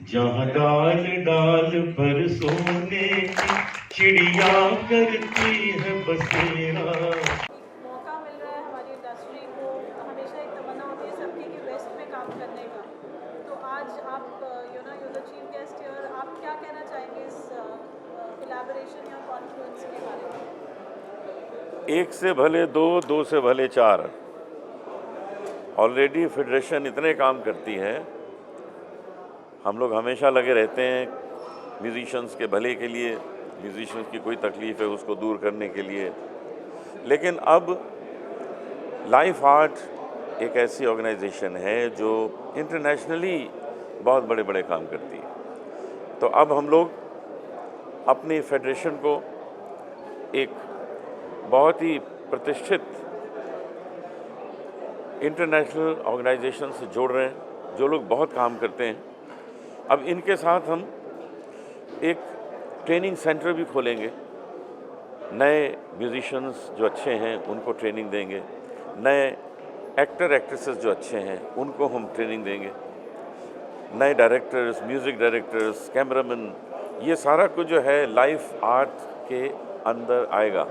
जहाँ डाल डाल पर सोने की चिड़िया करती है बसेरा। मौका मिल रहा है हमारी इंडस्ट्री को, हमेशा एक तमन्ना होती है सबकी कि वेस्ट में काम करने का। तो आज आप you the chief guest here, आप क्या कहना चाहेंगे इस कोलैबोरेशन या कॉन्फ्लुएंस के बारे में? एक से भले दो, दो से भले चार। ऑलरेडी फेडरेशन इतने काम करती है, हम लोग हमेशा लगे रहते हैं म्यूजिशियंस के भले के लिए, म्यूजिशियंस की कोई तकलीफ़ है उसको दूर करने के लिए। लेकिन अब लाइफ आर्ट एक ऐसी ऑर्गेनाइजेशन है जो इंटरनेशनली बहुत बड़े बड़े काम करती है। तो अब हम लोग अपनी फेडरेशन को एक बहुत ही प्रतिष्ठित इंटरनेशनल ऑर्गेनाइजेशन से जोड़ रहे हैं, जो लोग बहुत काम करते हैं। अब इनके साथ हम एक ट्रेनिंग सेंटर भी खोलेंगे। नए म्यूजिशियंस जो अच्छे हैं उनको ट्रेनिंग देंगे, नए एक्टर एक्ट्रेसेस जो अच्छे हैं उनको हम ट्रेनिंग देंगे, नए डायरेक्टर्स, म्यूज़िक डायरेक्टर्स, कैमरामैन, ये सारा कुछ जो है लाइफ आर्ट के अंदर आएगा,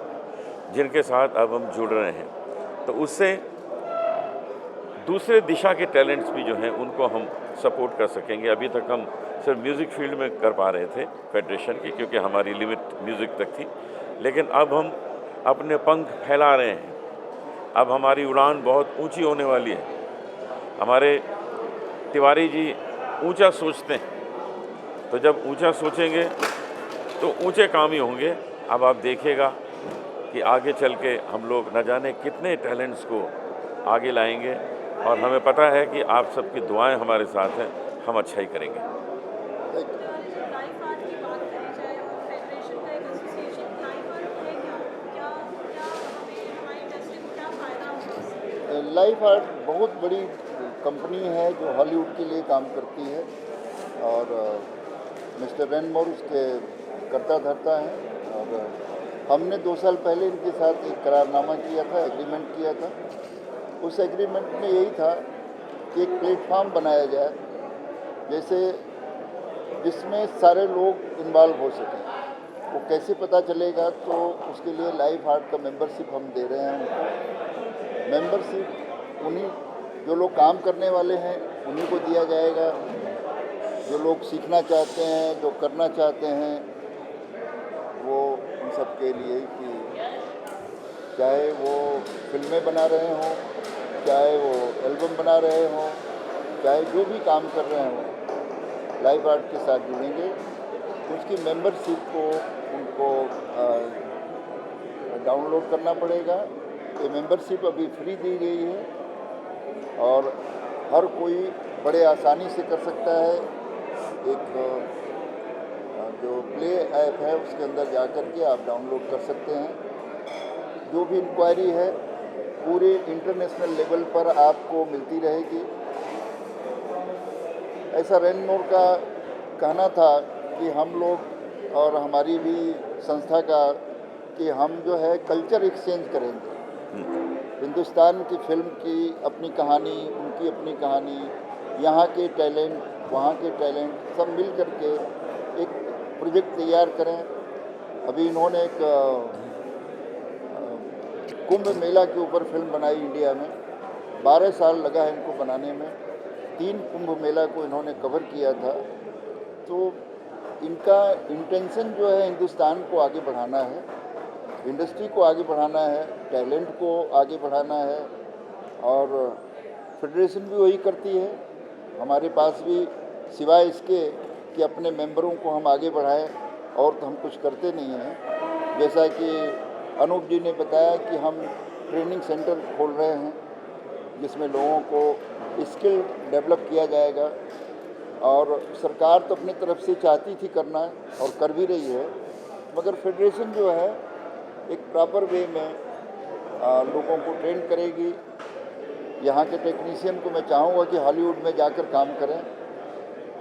जिनके साथ अब हम जुड़ रहे हैं। तो उससे दूसरे दिशा के टैलेंट्स भी जो हैं उनको हम सपोर्ट कर सकेंगे। अभी तक हम सिर्फ म्यूज़िक फील्ड में कर पा रहे थे फेडरेशन की, क्योंकि हमारी लिमिट म्यूज़िक तक थी। लेकिन अब हम अपने पंख फैला रहे हैं, अब हमारी उड़ान बहुत ऊंची होने वाली है। हमारे तिवारी जी ऊंचा सोचते हैं, तो जब ऊंचा सोचेंगे तो ऊंचे काम ही होंगे। अब आप देखिएगा कि आगे चल के हम लोग न जाने कितने टैलेंट्स को आगे लाएंगे, और हमें पता है कि आप सबकी दुआएं हमारे साथ हैं, हम अच्छा ही करेंगे। लाइफ आर्ट की बात करी जाए और फेडरेशन का एक एसोसिएशन लाइफ आर्ट है, क्या हमें हमारी इंडस्ट्री को क्या फ़ायदा होगा उससे? लाइफ आर्ट बहुत बड़ी कंपनी है जो हॉलीवुड के लिए काम करती है, और मिस्टर रेनमोर उसके करता धरता है। और हमने 2 साल पहले इनके साथ एक करारनामा किया था, एग्रीमेंट किया था। उस एग्रीमेंट में यही था कि एक प्लेटफॉर्म बनाया जाए जैसे जिसमें सारे लोग इन्वॉल्व हो सकें। वो कैसे पता चलेगा, तो उसके लिए लाइफ आर्ट का मेंबरशिप हम दे रहे हैं उनको। मेंबरशिप उन्हीं जो लोग काम करने वाले हैं उन्हीं को दिया जाएगा, जो लोग सीखना चाहते हैं, जो करना चाहते हैं, वो उन सब के लिए कि चाहे वो फिल्में बना रहे हों, चाहे वो एल्बम बना रहे हों, चाहे जो भी काम कर रहे हों, लाइफ आर्ट के साथ जुड़ेंगे। उसकी मेंबरशिप को उनको डाउनलोड करना पड़ेगा। ये मेंबरशिप अभी फ्री दी गई है और हर कोई बड़े आसानी से कर सकता है। एक जो प्ले ऐप है उसके अंदर जा कर के आप डाउनलोड कर सकते हैं। जो भी इंक्वायरी है पूरे इंटरनेशनल लेवल पर आपको मिलती रहेगी। ऐसा रेनमोर का कहना था कि हम लोग और हमारी भी संस्था का कि हम जो है कल्चर एक्सचेंज करेंगे। हिंदुस्तान की फिल्म की अपनी कहानी, उनकी अपनी कहानी, यहाँ के टैलेंट, वहाँ के टैलेंट सब मिल करके एक प्रोजेक्ट तैयार करें। अभी इन्होंने एक कुंभ मेला के ऊपर फिल्म बनाई इंडिया में। 12 साल लगा है इनको बनाने में। 3 कुंभ मेला को इन्होंने कवर किया था। तो इनका इंटेंशन जो है हिंदुस्तान को आगे बढ़ाना है, इंडस्ट्री को आगे बढ़ाना है, टैलेंट को आगे बढ़ाना है। और फेडरेशन भी वही करती है। हमारे पास भी सिवाय इसके कि अपने मेंबरों को हम आगे बढ़ाएं और तो हम कुछ करते नहीं हैं। जैसा कि अनूप जी ने बताया कि हम ट्रेनिंग सेंटर खोल रहे हैं जिसमें लोगों को स्किल डेवलप किया जाएगा। और सरकार तो अपनी तरफ से चाहती थी करना और कर भी रही है, मगर फेडरेशन जो है एक प्रॉपर वे में लोगों को ट्रेन करेगी। यहाँ के टेक्नीशियन को मैं चाहूँगा कि हॉलीवुड में जाकर काम करें,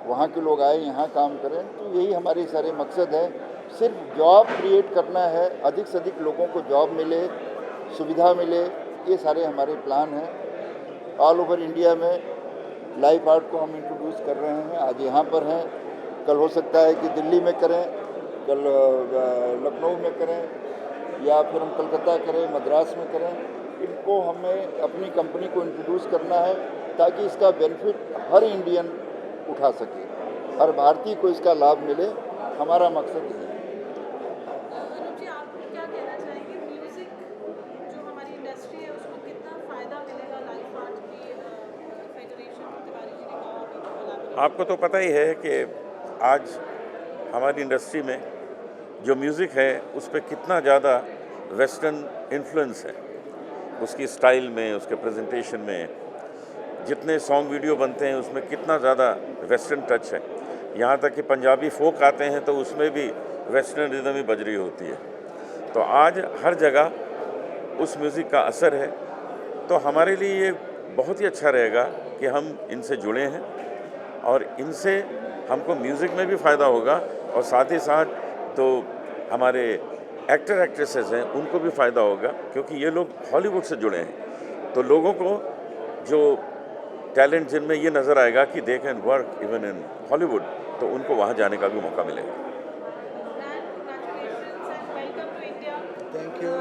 वहाँ के लोग आए यहाँ काम करें। तो यही हमारे सारे मकसद है सिर्फ जॉब क्रिएट करना है, अधिक से अधिक लोगों को जॉब मिले, सुविधा मिले, ये सारे हमारे प्लान हैं। ऑल ओवर इंडिया में लाइफ आर्ट को हम इंट्रोड्यूस कर रहे हैं। आज यहाँ पर हैं, कल हो सकता है कि दिल्ली में करें, कल लखनऊ में करें, या फिर हम कलकत्ता करें, मद्रास में करें। इनको हमें अपनी कंपनी को इंट्रोड्यूस करना है ताकि इसका बेनिफिट हर इंडियन उठा सके, हर भारतीय को इसका लाभ मिले। हमारा मकसद है। अनुप जी, आप क्या कहना चाहेंगे, म्यूज़िक जो हमारी इंडस्ट्री है उसको कितना फ़ायदा मिलेगा लाइफ आर्ट की फेडरेशन, तिवारी जी ने कहा अभी कोलैबोरेशन? आपको तो पता ही है कि आज हमारी इंडस्ट्री में जो म्यूज़िक है उस पर कितना ज़्यादा वेस्टर्न इन्फ्लुएंस है, उसकी स्टाइल में, उसके प्रेजेंटेशन में, जितने सॉन्ग वीडियो बनते हैं उसमें कितना ज़्यादा वेस्टर्न टच है। यहाँ तक कि पंजाबी फोक आते हैं तो उसमें भी वेस्टर्न रिदम ही बज रही होती है। तो आज हर जगह उस म्यूज़िक का असर है। तो हमारे लिए ये बहुत ही अच्छा रहेगा कि हम इनसे जुड़े हैं और इनसे हमको म्यूज़िक में भी फ़ायदा होगा और साथ ही साथ तो हमारे एक्टर एक्ट्रेसेस हैं उनको भी फ़ायदा होगा, क्योंकि ये लोग हॉलीवुड से जुड़े हैं। तो लोगों को जो टैलेंट जिनमें ये नज़र आएगा कि they can work even in Hollywood, तो उनको वहाँ जाने का भी मौका मिलेगा। Congratulations and welcome to India. Thank you.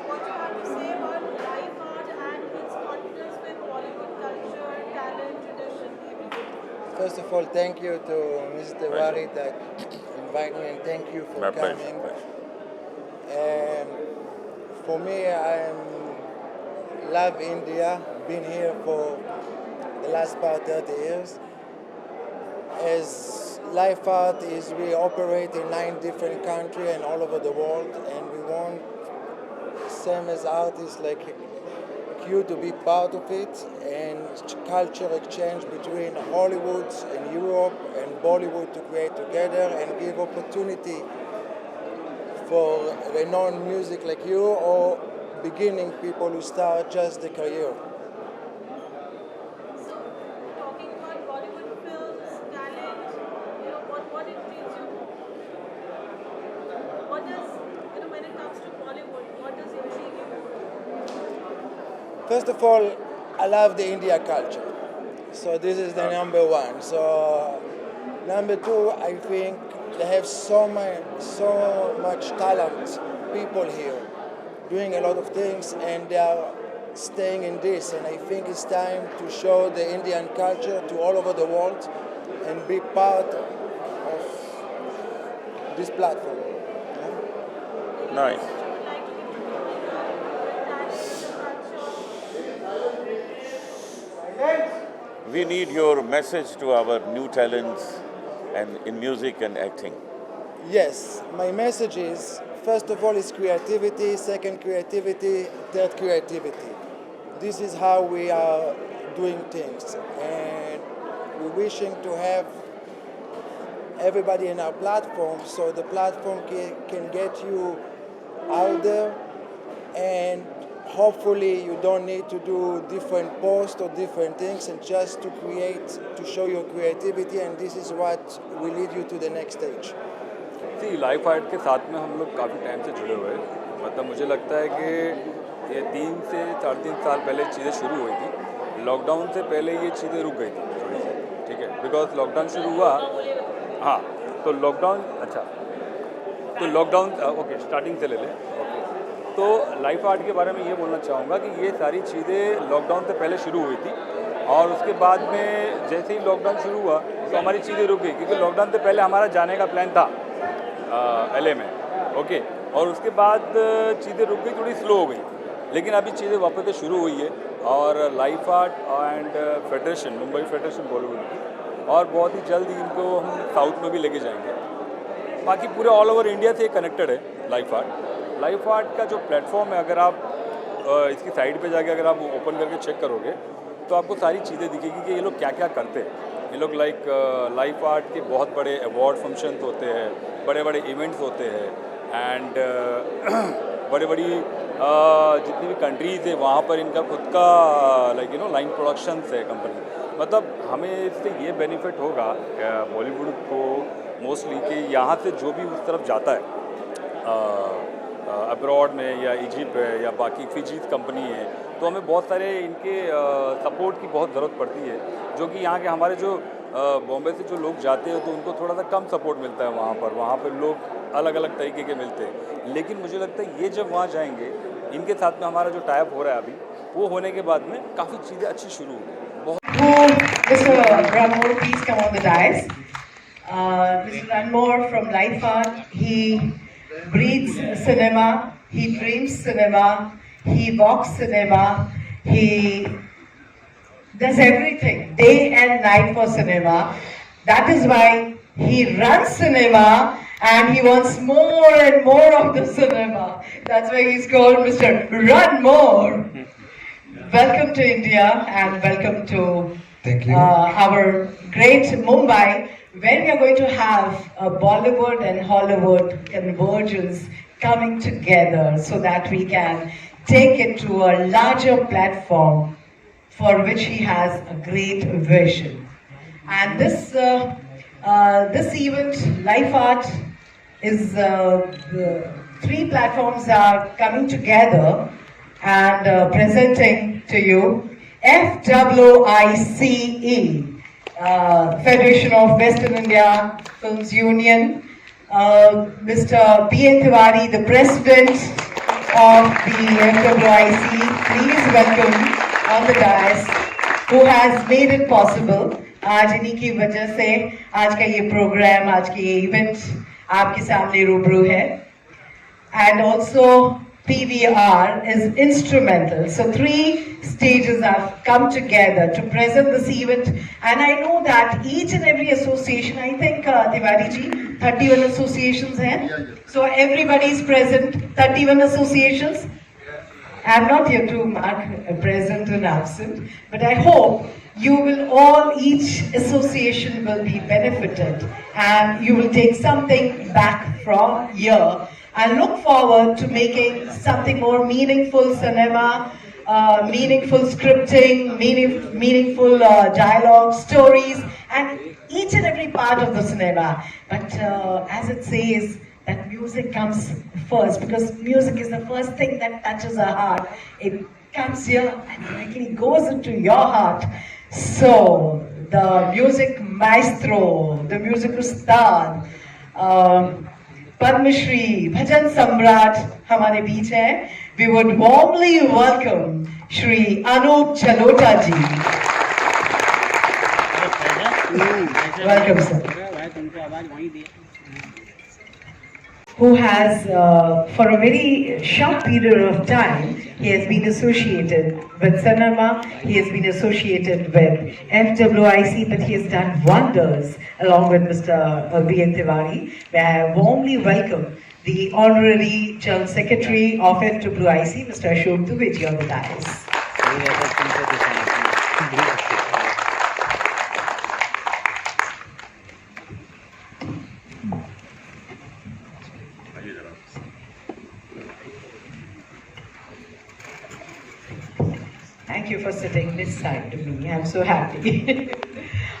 What you have to say about life art and its confidence with Bollywood culture, talent, tradition, everything? First of all, thank you to Mr. Tiwari that invited me, and thank you for My pleasure, coming. pleasure. And for me, I love India. Been here for the last about 30 years. As Life Art is, we operate in 9 different countries and all over the world, and we want, same as artists like you, to be part of it, and culture exchange between Hollywood and Europe and Bollywood to create together and give opportunity for renowned music like you or beginning people who start just the career. So, talking about Bollywood films, talent, what intrigues you more? What does, when it comes to Bollywood, what does intrigue you more? First of all, I love the India culture. So this is the number one. So number two, I think they have so much talent, people here, doing a lot of things, and they are staying in this. And I think it's time to show the Indian culture to all over the world and be part of this platform. Nice. Would you like to give talent, culture? We need your message to our new talents and in music and acting. Yes, my message is, first of all, is creativity, second creativity, third creativity. This is how we are doing things, and we're wishing to have everybody in our platform, so the platform can get you out there, and hopefully you don't need to do different posts or different things, and just to create, to show your creativity, and this is what will lead you to the next stage. जी life art के साथ में हम लोग काफ़ी time से जुड़े हुए हैं। मतलब मुझे लगता है कि ये 3 से 3.5 साल पहले चीज़ें शुरू हुई थी। लॉकडाउन से पहले ये चीज़ें रुक गई थी थोड़ी सी, ठीक है, बिकॉज लॉकडाउन शुरू हुआ। हाँ, तो लॉकडाउन, अच्छा, तो लॉकडाउन ओके स्टार्टिंग से ले लें। ओके, तो लाइफ आर्ट के बारे में ये बोलना चाहूँगा कि ये सारी चीज़ें लॉकडाउन से पहले शुरू हुई थी, और उसके बाद में जैसे ही लॉकडाउन शुरू हुआ तो हमारी चीज़ें रुक गई, क्योंकि लॉकडाउन से पहले हमारा जाने का प्लान था LA में, ओके, और उसके बाद चीज़ें रुक गई, थोड़ी स्लो हो गई, लेकिन अभी चीज़ें वापस से शुरू हुई है। और life art and federation, Mumbai federation Bollywood, और बहुत ही जल्द इनको हम साउथ में भी लेके जाएंगे। बाकी पूरे ऑल ओवर इंडिया से कनेक्टेड है लाइफ आर्ट। लाइफ आर्ट का जो प्लेटफॉर्म है, अगर आप इसकी साइड पे जाके अगर आप ओपन करके चेक करोगे तो आपको सारी चीज़ें दिखेगी कि ये लोग क्या क्या करते हैं। ये लोग लाइफ आर्ट के बहुत बड़े अवार्ड फंक्शन होते हैं, बड़े बड़े इवेंट्स होते हैं, एंड बड़ी बड़ी जितनी भी कंट्रीज़ है वहाँ पर इनका खुद का लाइन प्रोडक्शंस है कंपनी। मतलब हमें इससे ये बेनिफिट होगा बॉलीवुड को मोस्टली कि यहाँ से जो भी उस तरफ जाता है अब्रॉड में या इजिप्ट है या बाकी फिजीज कंपनी है, तो हमें बहुत सारे इनके सपोर्ट की बहुत ज़रूरत पड़ती है, जो कि यहाँ के हमारे जो बॉम्बे से जो लोग जाते हैं तो उनको थोड़ा सा कम सपोर्ट मिलता है वहाँ पर लोग अलग अलग तरीके के मिलते हैं। लेकिन मुझे लगता है ये जब वहाँ जाएंगे, इनके साथ में हमारा जो टाइप हो रहा है अभी, वो होने के बाद में काफ़ी चीज़ें अच्छी शुरू होंगी। Mr. Ranmore, please come on the dais. Mr. Ranmore from Life Art, he breathes cinema, he dreams cinema, he walks cinema, he does everything, day and night for cinema. That is why he runs cinema and he wants more and more of the cinema. That's why he's called Mr. Ranmore. Welcome to India and welcome to our great Mumbai, where we are going to have a Bollywood and Hollywood convergence coming together so that we can take it to a larger platform for which he has a great vision. And this event, Life Art, is three platforms are coming together and presenting to you FWICE, Federation of Western India Films Union, Mr. Pvr, the President of the FWICE, please welcome on the dais, who has made it possible. आज इन्हीं की वजह से आज का ये programme, आज की ये इवेंट आपके सामने रूबरू है. And also PVR is instrumental. So 3 stages have come together to present this event, and I know that each and every association, I think Tiwari ji, 31 associations hain. So everybody is present, 31 associations. I'm not here to mark present and absent, but I hope you will all, each association will be benefited and you will take something back from here. I look forward to making something more meaningful cinema, meaningful scripting, meaningful dialogue, stories, and each and every part of the cinema. But as it says, that music comes first, because music is the first thing that touches our heart. It comes here and directly goes into your heart. So, the music maestro, the music ustad, Padma Shri, Bhajan Samrat हमारे बीच हैं. We would warmly welcome Shri Anup Jalota ji. Welcome, sir. Who has, for a very short period of time, he has been associated with cinema, he has been associated with FWIC, but he has done wonders along with Mr. B.N. Tiwari. May I warmly welcome the Honorary General Secretary of FWIC, Mr. Ashok Dubey ji on the dais. Thank you for sitting this side to me. I'm so happy.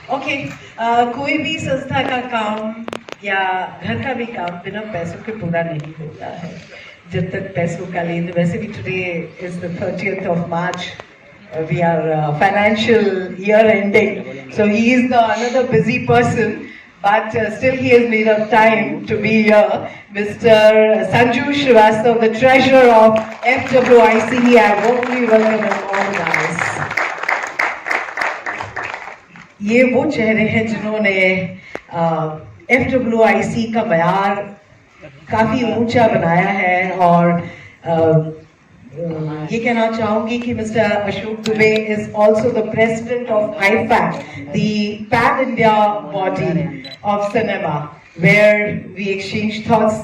Okay, कोई भी संस्था का काम या घर का भी काम बिना पैसों के पूरा नहीं होता है. जब तक पैसों का लेन, वैसे भी today is the 30th of March. We are financial year ending, so he is another busy person. But still he has made up time to be here. Mr. Sanju Srivastava, the treasurer of FWIC, I warmly welcome him all guys. ये वो चेहरे हैं जिन्होंने FWIC का मयार काफी ऊंचा बनाया है, और ये कहना चाहूंगी कि Mr. Ashok Dubey is also the president of IFAC, the pan-India body of cinema, where we exchange thoughts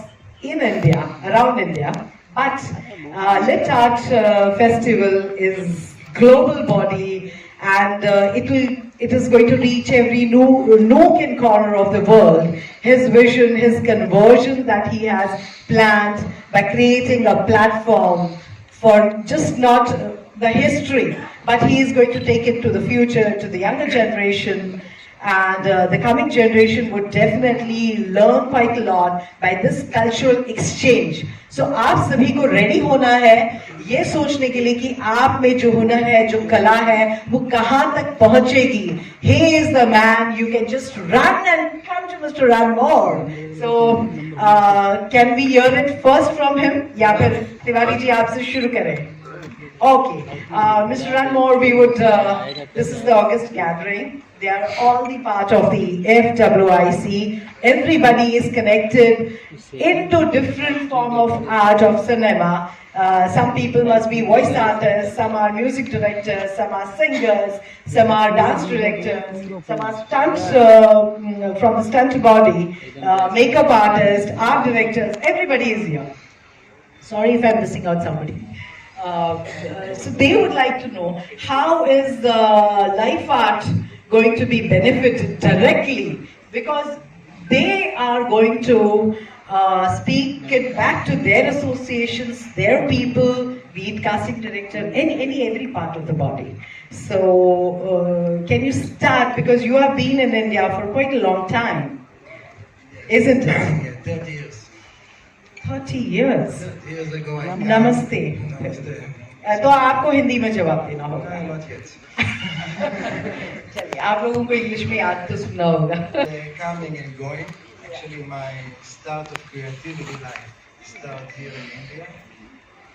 in India, around India. But Life Art Festival is global body, and it is going to reach every nook and corner of the world. His vision, his conversion that he has planned by creating a platform for just not the history, but he is going to take it to the future, to the younger generation, and the coming generation would definitely learn quite a lot by this cultural exchange. So आप सभी को ready होना है ये सोचने के लिए कि आप में जो हुनर है, जो कला है, वो कहाँ तक पहुँचेगी. He is the man. You can just run and come to Mr. Ranmore. So can we hear it first from him? या फिर तिवारी जी आपसे शुरू करें? Okay, Mr. Ranmore, we would. This is the August gathering. They are all the part of the FWIC. Everybody is connected into different form of art of cinema. Some people must be voice artists, some are music directors, some are singers, some are dance directors, some are stunts from the stunt body, makeup artists, art directors. Everybody is here. Sorry if I'm missing out somebody. So they would like to know, how is Life Art going to be benefited directly, because they are going to speak it back to their associations, their people, be it casting director, every part of the body. So can you start, because you have been in India for quite a long time, isn't it? Yeah, 30 years. 30 years. 30 years ago I नमस्ते. Namaste. तो आपको हिंदी में जवाब देना होगा. Not yet. चलिए, आप लोगों को इंग्लिश में याद तो सुनना होगा. Coming and going. Actually, my start of creativity life started here in India.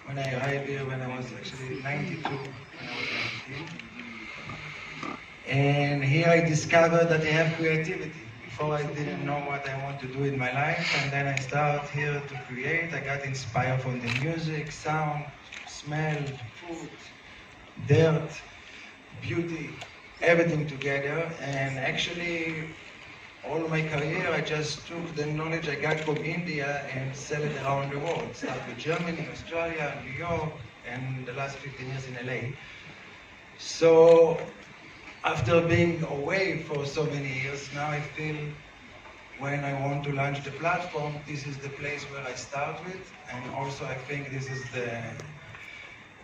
When I arrived here, when I was actually 92, when I was 19. And here I discovered that I have creativity. Before I didn't know what I want to do in my life, and then I started here to create. I got inspired from the music, sound, smell, food, dirt, beauty, everything together. And actually, all my career, I just took the knowledge I got from India and sell it around the world. Started with Germany, Australia, New York, and the last 15 years in LA. So, after being away for so many years, now I feel when I want to launch the platform, this is the place where I start with. And also I think this is the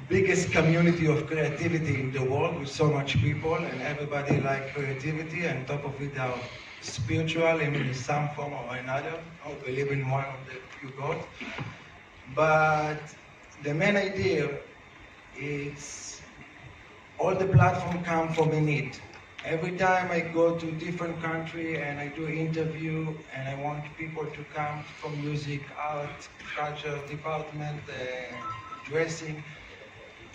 biggest community of creativity in the world, with so much people and everybody like creativity, and on top of it they are spiritual in some form or another, or believe in one of the few gods. But the main idea is all the platform come from a need. Every time I go to different country and I do interview and I want people to come from music, art, culture department, dressing,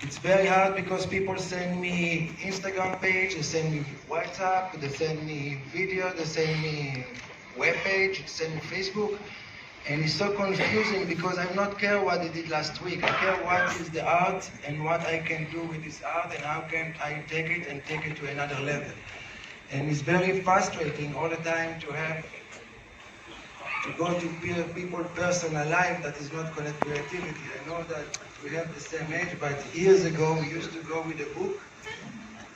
it's very hard because people send me Instagram page, they send me WhatsApp, they send me video, they send me web page, they send me Facebook. And it's so confusing because I not care what I did last week. I care what is the art and what I can do with this art and how can I take it and take it to another level. And it's very frustrating all the time to have to go to people's personal life that is not connected to creativity. I know that we have the same age, but years ago we used to go with a book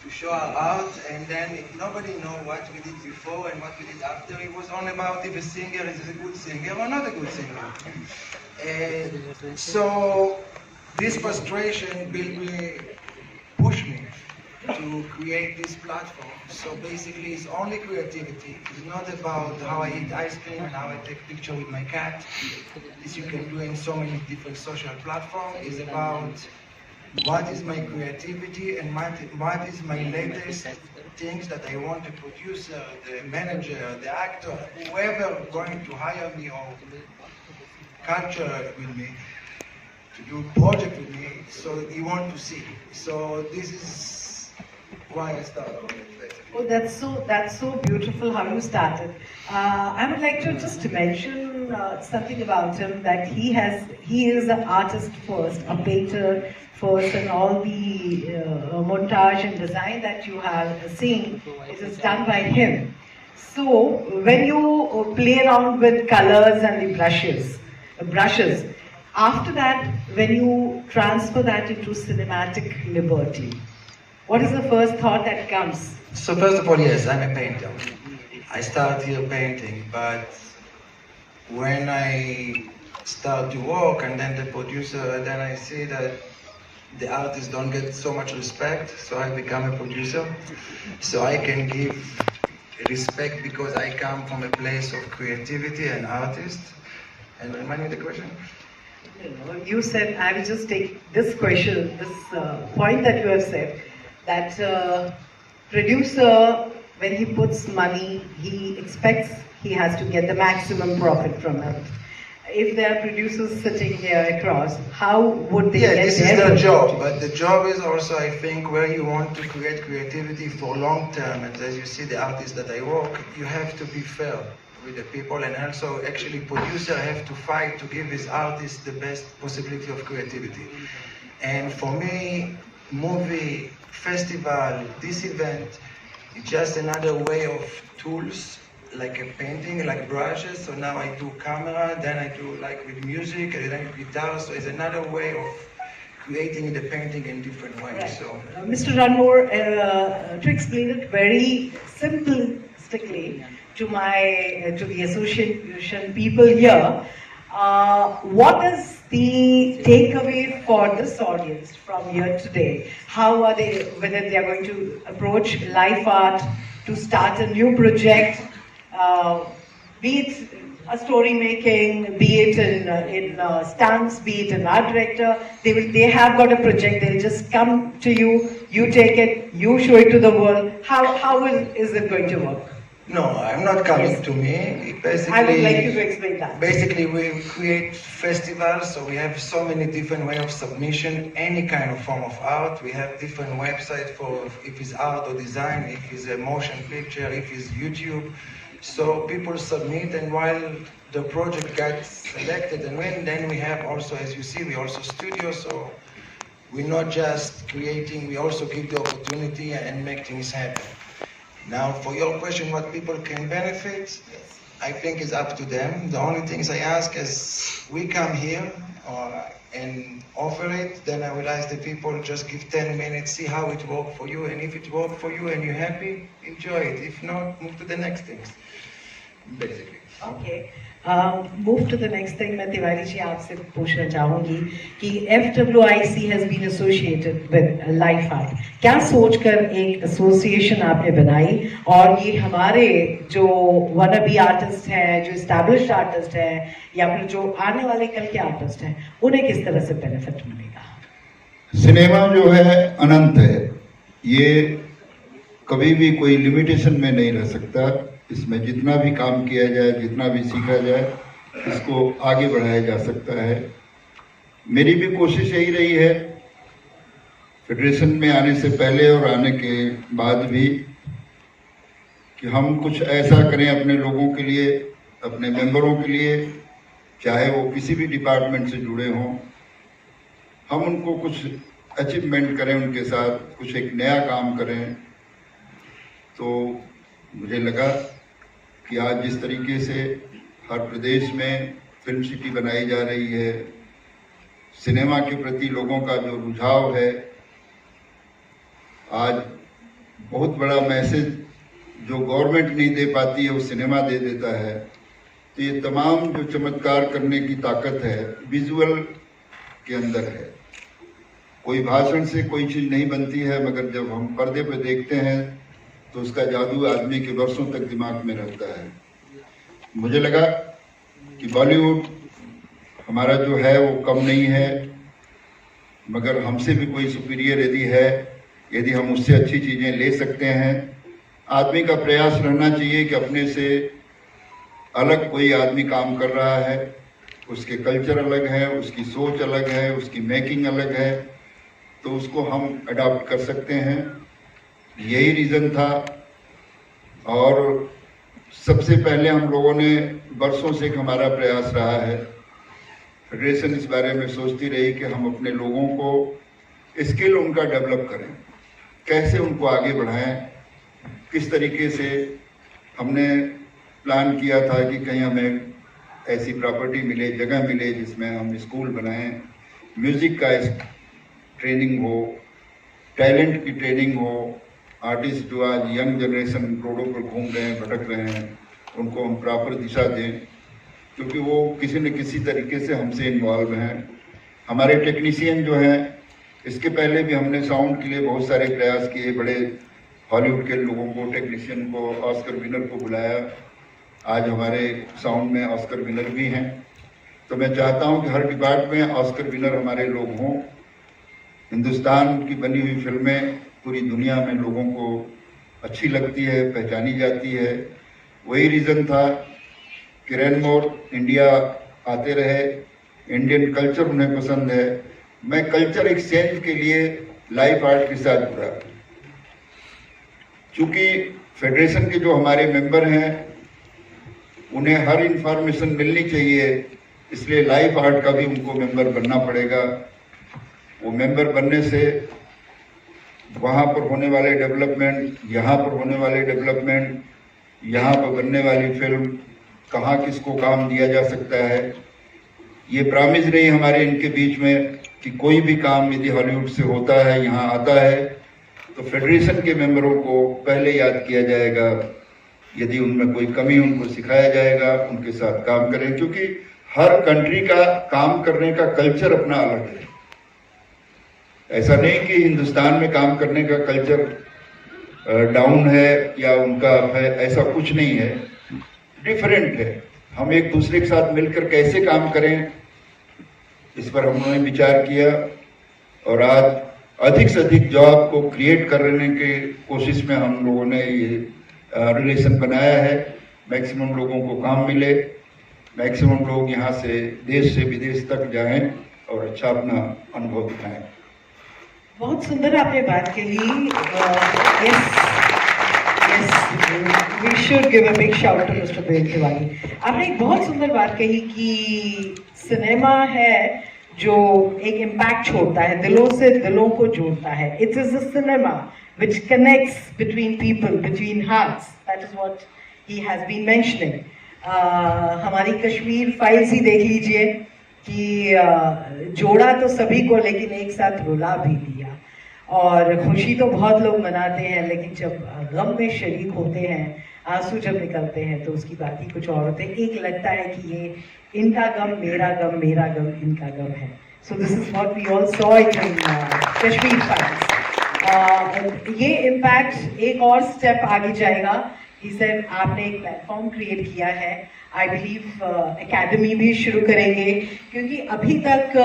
to show our art, and then nobody know what we did before and what we did after. It was all about if a singer is a good singer or not a good singer. And so this frustration pushed me to create this platform. So basically it's only creativity. It's not about how I eat ice cream and how I take picture with my cat. This you can do in so many different social platforms. It's about what is my creativity and what is my latest things that I want the producer, the manager, the actor, whoever going to hire me or capture with me, to do a project with me, so you want to see. So this is why I started. Oh, that's so beautiful how you started. I would like to just mention something about him, that he is an artist first, a painter first, and all the montage and design that you have seen, it is done by him. So when you play around with colors and the brushes, after that, when you transfer that into cinematic liberty, what is the first thought that comes? So first of all, yes, I'm a painter. I started here painting, but when I start to work and then the producer, then I see that the artists don't get so much respect, so I become a producer. So I can give respect because I come from a place of creativity and artist. And remind me the question. You said, I will just take this question, this point that you have said, that producer, when he puts money, he expects he has to get the maximum profit from it. If there are producers sitting here across, how would they get this is their job, but the job is also, I think, where you want to create creativity for long term. And as you see, the artists that I work, you have to be fair with the people, and also actually producer have to fight to give his artist the best possibility of creativity. And for me, movie, festival, this event, it's just another way of tools, like a painting, like brushes. So now I do camera, then I do like with music, and then guitar. So it's another way of creating the painting in different ways. Right. So, Mr. Ranmore, to explain it very simplistically to the association people here, what is the takeaway for this audience from here today? How are they, whether they are going to approach Life Art to start a new project, be it a story making, be it in stunts, be it an art director, they have got a project, they'll just come to you, you take it, you show it to the world. How is it going to work? no, I'm not coming to me. Basically, I would like you to explain that. Basically, we create festivals, so we have so many different ways of submission, any kind of form of art. We have different websites for if it's art or design, if it's a motion picture, if it's YouTube. So people submit, and while the project gets selected and when, then we have also, as you see, we also studio, so we're not just creating, we also give the opportunity and make things happen. Now, for your question, what people can benefit, I think it's up to them. The only things I ask is, we come here and offer it, then I will ask the people, just give 10 minutes, see how it works for you, and if it works for you and you're happy, enjoy it. If not, move to the next things, basically. Okay. Move to the next thing. मैं तिवारी जी आपसे पूछना चाहूँगी कि FWIC has been associated with Life Art. क्या सोचकर एक association आपने बनाई, और ये हमारे जो wannabe आर्टिस्ट हैं, जो established आर्टिस्ट हैं, या फिर जो आने वाले कल के आर्टिस्ट हैं, उन्हें किस तरह से बेनिफिट मिलेगा? सिनेमा जो है अनंत है, ये कभी भी कोई लिमिटेशन में नहीं रह सकता। इसमें जितना भी काम किया जाए, जितना भी सीखा जाए, इसको आगे बढ़ाया जा सकता है। मेरी भी कोशिश यही रही है, फेडरेशन में आने से पहले और आने के बाद भी, कि हम कुछ ऐसा करें अपने लोगों के लिए, अपने मेंबरों के लिए, चाहे वो किसी भी डिपार्टमेंट से जुड़े हों, हम उनको कुछ अचीवमेंट करें, उनके साथ कुछ एक नया काम करें। तो मुझे लगा कि आज जिस तरीके से हर प्रदेश में फिल्म सिटी बनाई जा रही है, सिनेमा के प्रति लोगों का जो रुझाव है, आज बहुत बड़ा मैसेज जो गवर्नमेंट नहीं दे पाती है वो सिनेमा दे देता है। तो ये तमाम जो चमत्कार करने की ताकत है विजुअल के अंदर है। कोई भाषण से कोई चीज़ नहीं बनती है, मगर जब हम पर्दे पर देखते हैं तो उसका जादू आदमी के वर्षों तक दिमाग में रहता है। मुझे लगा कि बॉलीवुड हमारा जो है वो कम नहीं है, मगर हमसे भी कोई सुपीरियर यदि है, यदि हम उससे अच्छी चीज़ें ले सकते हैं। आदमी का प्रयास रहना चाहिए कि अपने से अलग कोई आदमी काम कर रहा है, उसके कल्चर अलग है, उसकी सोच अलग है, उसकी मेकिंग अलग है, तो उसको हम अडॉप्ट कर सकते हैं। यही रीज़न था। और सबसे पहले हम लोगों ने बरसों से एक हमारा प्रयास रहा है, फेडरेशन इस बारे में सोचती रही कि हम अपने लोगों को स्किल उनका डेवलप करें, कैसे उनको आगे बढ़ाएं, किस तरीके से। हमने प्लान किया था कि कहीं हमें ऐसी प्रॉपर्टी मिले, जगह मिले जिसमें हम स्कूल बनाएं, म्यूज़िक का ट्रेनिंग हो, टैलेंट की ट्रेनिंग हो। आर्टिस्ट जो आज यंग जनरेशन रोडों पर घूम रहे हैं, भटक रहे हैं, उनको हम प्रॉपर दिशा दें, क्योंकि वो किसी न किसी तरीके से हमसे इन्वॉल्व हैं। हमारे टेक्नीशियन जो हैं, इसके पहले भी हमने साउंड के लिए बहुत सारे प्रयास किए, बड़े हॉलीवुड के लोगों को, टेक्नीशियन को, ऑस्कर विनर को बुलाया। आज हमारे साउंड में ऑस्कर विनर भी हैं। तो मैं चाहता हूं कि हर डिपार्ट में ऑस्कर विनर हमारे लोग हों। हिंदुस्तान की बनी हुई फिल्में पूरी दुनिया में लोगों को अच्छी लगती है, पहचानी जाती है। वही रीज़न था कि रैनमोर इंडिया आते रहे, इंडियन कल्चर उन्हें पसंद है। मैं कल्चर एक्सचेंज के लिए लाइफ आर्ट के साथ जुड़ा, क्योंकि फेडरेशन के जो हमारे मेंबर हैं उन्हें हर इंफॉर्मेशन मिलनी चाहिए, इसलिए लाइफ आर्ट का भी उनको मेंबर बनना पड़ेगा। वो मेंबर बनने से वहाँ पर होने वाले डेवलपमेंट, यहाँ पर होने वाले डेवलपमेंट, यहाँ पर बनने वाली फिल्म, कहाँ किसको काम दिया जा सकता है, ये प्रॉमिस रही हमारे इनके बीच में कि कोई भी काम यदि हॉलीवुड से होता है, यहाँ आता है, तो फेडरेशन के मेंबरों को पहले याद किया जाएगा। यदि उनमें कोई कमी उनको सिखाया जाएगा, उनके साथ काम करें, क्योंकि हर कंट्री का काम करने का कल्चर अपना अलग है। ऐसा नहीं कि हिंदुस्तान में काम करने का कल्चर डाउन है या उनका है, ऐसा कुछ नहीं है, डिफरेंट है। हम एक दूसरे के साथ मिलकर कैसे काम करें, इस पर हमने विचार किया और आज अधिक से अधिक जॉब को क्रिएट करने के कोशिश में हम लोगों ने ये रिलेशन बनाया है। मैक्सिमम लोगों को काम मिले, मैक्सिमम लोग यहाँ से देश से विदेश तक जाएं और अच्छा अपना अनुभव दिखाएं। बहुत सुंदर आपने बात कही। We should give a big shout to mister Prem Tiwari. आपने एक बहुत सुंदर बात कही कि सिनेमा है जो एक इम्पैक्ट छोड़ता है, दिलों से दिलों को जोड़ता है। It is a cinema which connects between people, between hearts. That is what he has been mentioning. हमारी कश्मीर फाइल्स ही देख लीजिए कि जोड़ा तो सभी को, लेकिन एक साथ रुला भी दिया। और खुशी तो बहुत लोग मनाते हैं, लेकिन जब गम में शरीक होते हैं, आंसू जब निकलते हैं, तो उसकी बात ही कुछ और होते हैं। एक लगता है कि ये इनका गम मेरा गम, मेरा गम इनका गम है। So this is what we all saw in Kashmir files. ये इम्पैक्ट एक और स्टेप आगे जाएगा। ही सेड आपने एक प्लेटफॉर्म क्रिएट किया है, आई बिलीव एकेडमी भी शुरू करेंगे, क्योंकि अभी तक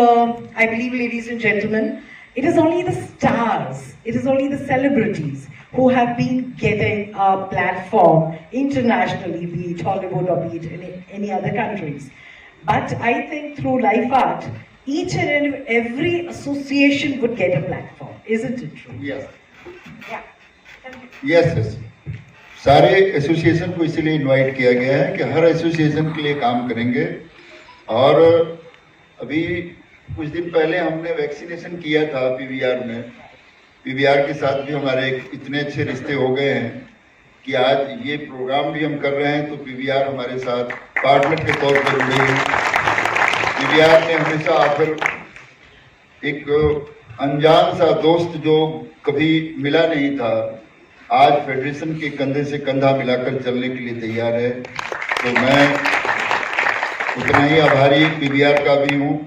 I believe ladies and gentleman, it is only the stars, it is only the celebrities who have been getting a platform internationally, be it Hollywood or be it in any other countries. But I think through Life Art, each and every association would get a platform. Isn't it true? Yes. Yeah. Thank you. Yes. सारे association को इसलिए invite किया गया है कि हर association के लिए काम करेंगे। और अभी कुछ दिन पहले हमने वैक्सीनेशन किया था पीवीआर में। पीवीआर के साथ भी हमारे इतने अच्छे रिश्ते हो गए हैं कि आज ये प्रोग्राम भी हम कर रहे हैं तो पीवीआर हमारे साथ पार्टनर के तौर पर जुड़े हैं। पीवीआर ने हमेशा आकर एक अनजान सा दोस्त जो कभी मिला नहीं था, आज फेडरेशन के कंधे से कंधा मिलाकर चलने के लिए तैयार है। तो मैं उतना ही आभारी पीवीआर का भी हूँ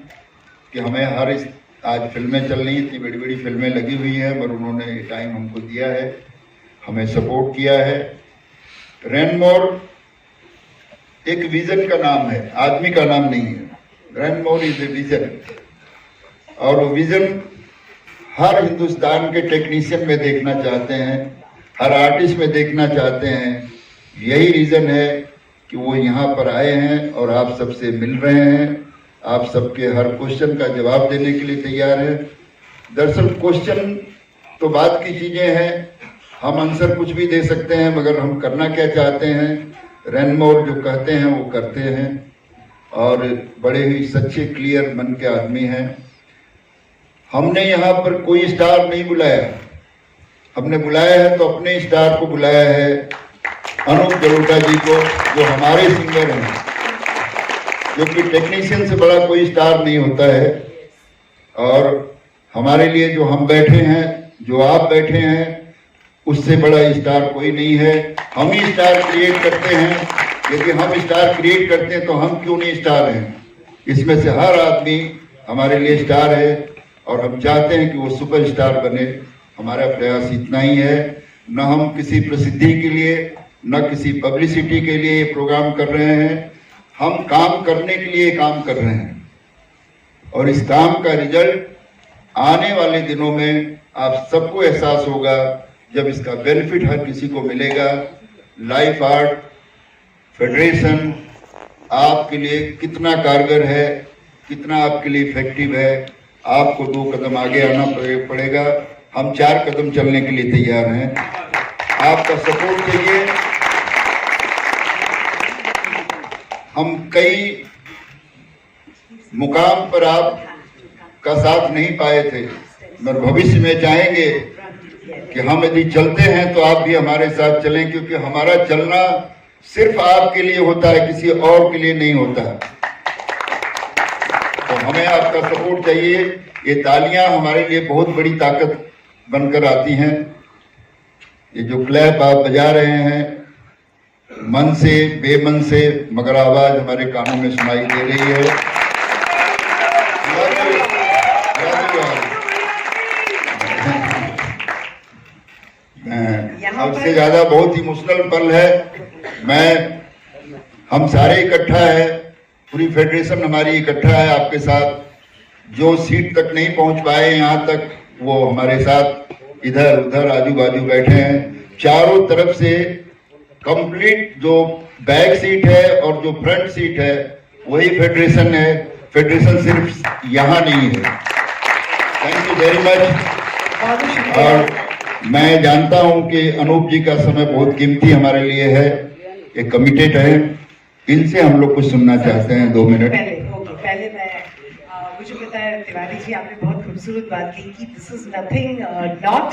कि हमें आज फिल्में चल रही, इतनी बड़ी बड़ी फिल्में लगी हुई हैं, पर उन्होंने ये टाइम हमको दिया है, हमें सपोर्ट किया है। रैनमोर एक विजन का नाम है, आदमी का नाम नहीं है। रैनमोर इज ए विजन, और वो विजन हर हिंदुस्तान के टेक्नीशियन में देखना चाहते हैं, हर आर्टिस्ट में देखना चाहते हैं। यही रीज़न है कि वो यहाँ पर आए हैं और आप सबसे मिल रहे हैं, आप सबके हर क्वेश्चन का जवाब देने के लिए तैयार है। दरअसल क्वेश्चन तो बात की चीज़ें हैं, हम आंसर कुछ भी दे सकते हैं, मगर हम करना क्या चाहते हैं, रैनमोर जो कहते हैं वो करते हैं, और बड़े ही सच्चे क्लियर मन के आदमी हैं। हमने यहाँ पर कोई स्टार नहीं बुलाया, हमने बुलाया है तो अपने स्टार को बुलाया है, अनूप जलोटा जी को, जो हमारे सिंगर हैं, क्योंकि टेक्नीशियन से बड़ा कोई स्टार नहीं होता है। और हमारे लिए जो हम बैठे हैं, जो आप बैठे हैं, उससे बड़ा स्टार कोई नहीं है। हम ही स्टार क्रिएट करते हैं। यदि हम स्टार क्रिएट करते हैं तो हम क्यों नहीं स्टार हैं? इसमें से हर आदमी हमारे लिए स्टार है और हम चाहते हैं कि वो सुपर स्टार बने। हमारा प्रयास इतना ही है। न हम किसी प्रसिद्धि के लिए न किसी पब्लिसिटी के लिए ये प्रोग्राम कर रहे हैं। हम काम करने के लिए काम कर रहे हैं और इस काम का रिजल्ट आने वाले दिनों में आप सबको एहसास होगा जब इसका बेनिफिट हर किसी को मिलेगा। लाइफ आर्ट फेडरेशन आपके लिए कितना कारगर है, कितना आपके लिए इफेक्टिव है। आपको 2 कदम आगे आना पड़ेगा। हम 4 कदम चलने के लिए तैयार हैं। आपका सपोर्ट चाहिए। हम कई मुकाम पर आपका साथ नहीं पाए थे, मगर भविष्य में चाहेंगे कि हम यदि चलते हैं तो आप भी हमारे साथ चलें, क्योंकि हमारा चलना सिर्फ आपके लिए होता है, किसी और के लिए नहीं होता। तो हमें आपका सपोर्ट चाहिए। ये तालियां हमारे लिए बहुत बड़ी ताकत बनकर आती हैं। ये जो क्लैप आप बजा रहे हैं, मन से बेमन से, मगर आवाज हमारे कानों में सुनाई दे रही है। अब से ज्यादा बहुत इमोशनल पल है। हम सारे इकट्ठा है, पूरी फेडरेशन हमारी इकट्ठा है आपके साथ। जो सीट तक नहीं पहुंच पाए यहाँ तक, वो हमारे साथ इधर उधर आजू बाजू बैठे हैं। चारों तरफ से कंप्लीट जो बैक सीट है और जो फ्रंट सीट है वही फेडरेशन है। फेडरेशन सिर्फ यहाँ नहीं है। Thank you very much. और मैं जानता हूं कि अनूप जी का समय बहुत कीमती हमारे लिए है, ये कमिटेड है। इनसे हम लोग कुछ सुनना चाहते हैं 2 मिनट। पहले मैं मुझे पता है तिवारी जी, आपने बहुत खूबसूरत बात की कि this is nothing not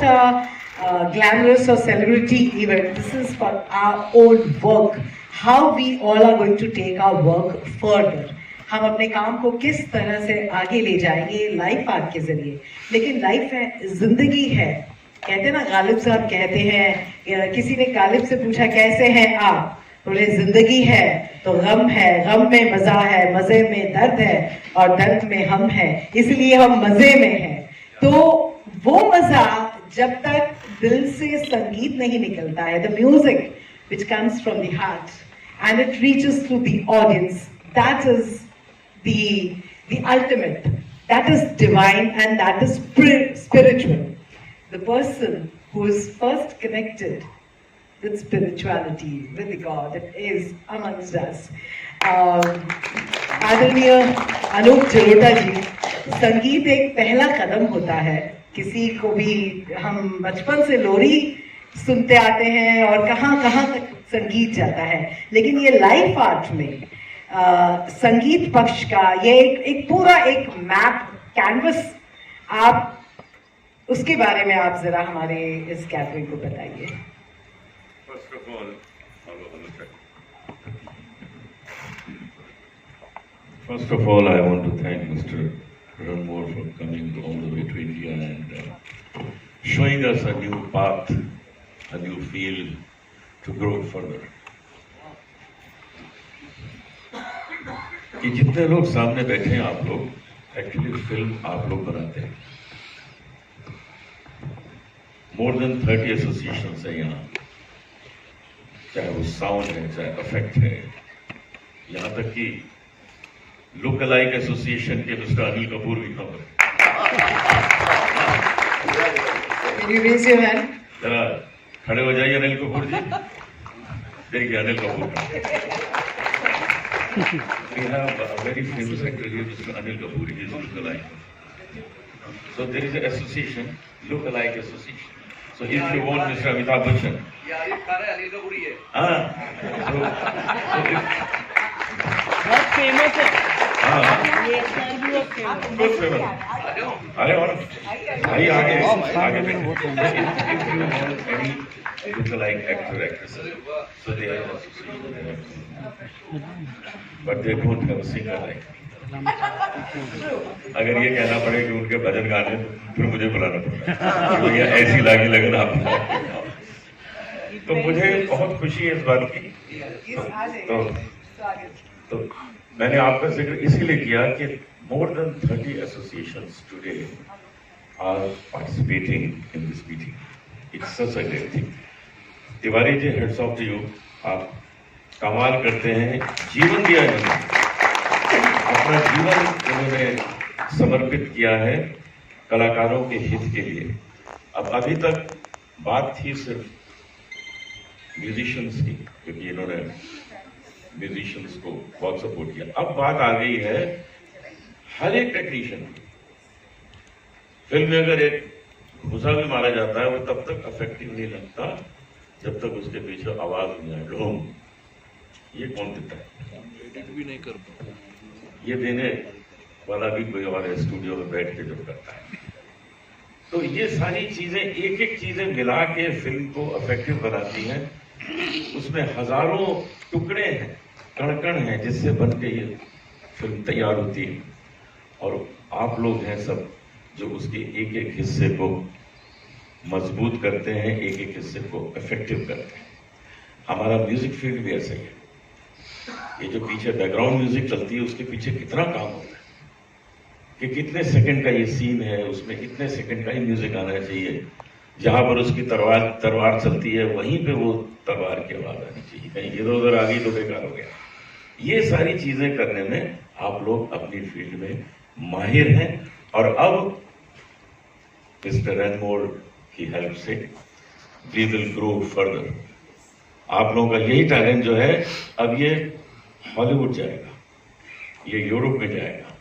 glamorous और celebrity event, this is for our own work, how we all are going to take our work further. हम अपने काम को किस तरह से आगे ले जाएंगे लाइफ आर्ट के जरिए। लेकिन लाइफ है, जिंदगी है। कहते हैं ना, गालिब साहब कहते हैं, किसी ने गालिब से पूछा कैसे हैं आप, बोले जिंदगी है तो गम है, गम में मजा है, मजे में दर्द है और दर्द में हम है, इसलिए हम मजे में हैं। तो वो मजा जब तक दिल से संगीत नहीं निकलता है, the music which comes from the heart and it reaches to the audience, that is the ultimate, that is divine and that is spiritual. The person who is first connected with spirituality, with the God, is amongst us. आदरणीय अनूप जलोटा जी, संगीत एक पहला कदम होता है। किसी को भी हम बचपन से लोरी सुनते आते हैं और कहाँ कहाँ तक संगीत जाता है, लेकिन ये लाइफ आर्ट में संगीत पक्ष का ये एक पूरा एक मैप, कैनवस, आप उसके बारे में आप जरा हमारे इस गैदरिंग को बताइए। First of all, I want to thank Mr. Ranmore for coming all the way to India and showing us a new path, a new field to grow further. कि जितने लोग सामने बैठे हैं आप लोग, एक्चुअली फिल्म आप लोग बनाते हैं। मोर देन 30 एसोसिएशंस है यहाँ, चाहे वो साउंड है, चाहे इफेक्ट है, यहाँ तक कि लुक अलाइक एसोसिएशन के मिस्टर अनिल कपूर भी खबर है। जरा खड़े हो जाइए अनिल कपूर जी, देखिए Anil Kapoor. We have a very famous actor here, Mr. Anil Kapoor. He is look-alike. So there is an association, look-alike association. So if you want Mr. Amitabh Bachchan, yeah, ये सारे अनिल कपूर ही है। बहुत फेमस है। बहुत फेमस। अरे और भाई आगे आगे if you want any look-alike actor actresses, so they are associated. But they don't have a singer like me. अगर ये कहना पड़े कि उनके भजन गाने, फिर मुझे बुलाना पड़ता है, ये ऐसी लागी लगन आप। तो मुझे बहुत खुशी है इस बात की। तो मैंने आपका जिक्र इसीलिए किया कि more than 30 associations today are participating in this meeting. It's such a great thing. Tiwari ji, heads off to you. आप कमाल करते हैं, जीवन दिया इन्होंने, अपना जीवन इन्होंने समर्पित किया है कलाकारों के हित के लिए। अब अभी तक बात थी सिर्फ म्यूजिशियंस की, क्योंकि इन्होंने म्यूजिशियंस को बहुत सपोर्ट किया। अब बात आ गई है हर एक टेक्नीशियन की। फिल्म में अगर एक घुसा भी मारा जाता है, वो तब तक इफेक्टिव नहीं लगता जब तक उसके पीछे आवाज नहीं आए, ढोम। ये कौन देता है? भी नहीं कर पाता। ये देने वाला भी कोई और स्टूडियो में बैठ के जो करता है। तो ये सारी चीजें, एक एक चीजें मिला के फिल्म को इफेक्टिव बनाती हैं। उसमें हजारों टुकड़े हैं, कण-कण हैं, जिससे बन के ये फिल्म तैयार होती है। और आप लोग हैं सब जो उसके एक एक हिस्से को मजबूत करते हैं, एक एक हिस्से को इफेक्टिव करते हैं। हमारा म्यूजिक फील्ड भी ऐसा ही है। ये जो पीछे बैकग्राउंड म्यूजिक चलती है, उसके पीछे कितना काम होता है कि कितने सेकंड का ये सीन है, उसमें इतने सेकंड का ही म्यूजिक आना चाहिए। जहां पर उसकी तलवार चलती है, वहीं पे वो तलवार की आवाज आनी चाहिए। कहीं इधर उधर आ गई तो बेकार हो गया। ये सारी चीजें करने में आप लोग अपनी फील्ड में माहिर हैं। और अब मिस्टर रैनमोर की हेल्प से वी विल ग्रो फर्दर। आप लोगों का यही टैलेंट जो है, अब ये हॉलीवुड जाएगा, ये यूरोप में जाएगा।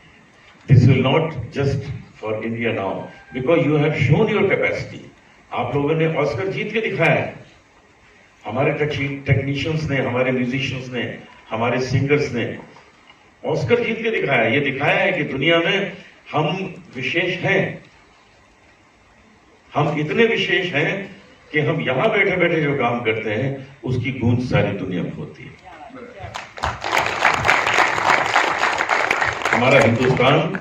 This will not just for India now, because you have shown your capacity. आप लोगों ने ऑस्कर जीत के दिखाया है। हमारे टेक्नीशियंस ने, हमारे म्यूजिशियंस ने, हमारे सिंगर्स ने ऑस्कर जीत के दिखाया है। ये दिखाया है कि दुनिया में हम विशेष हैं। हम इतने विशेष हैं कि हम यहां बैठे बैठे जो काम करते हैं, उसकी गूंज सारी दुनिया में होती है। हमारा हिंदुस्तान